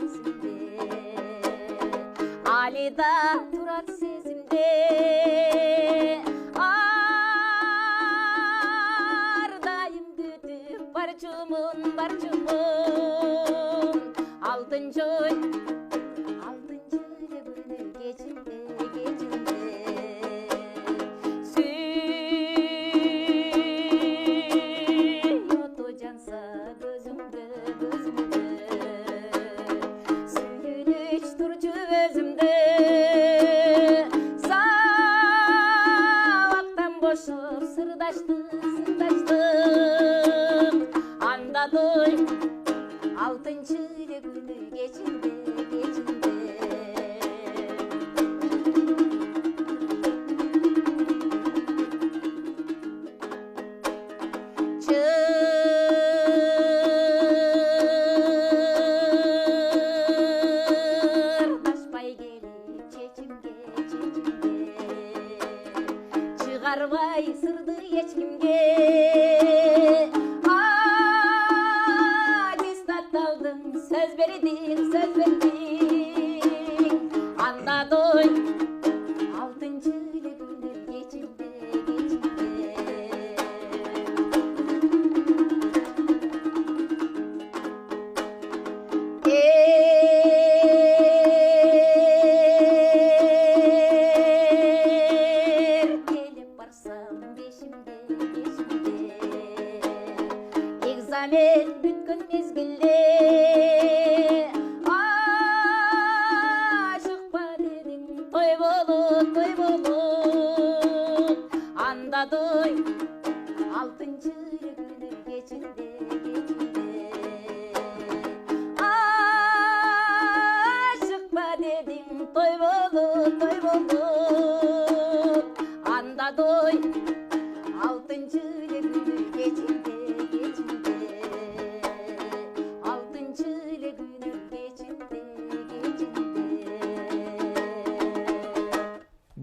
есімде, алида турат сезімде, ардайым күтіп бар жумун алтынчы күнү кечинде сүйөтө жанса көзүмдө сүйүнүч турчу өзүмдө сабактан бошоп сырдаштык андадой алтынчы күнү кечинде чырдашпай келип чечимге чыгарбай сырды эчкимге söz verdin anladoy altıncı günü geçimde gelip barsam beşimde egzamen bütkün mezgilde той болуп андадой алтынчы күнү кечинде ашыкпа дедим той болуп андадой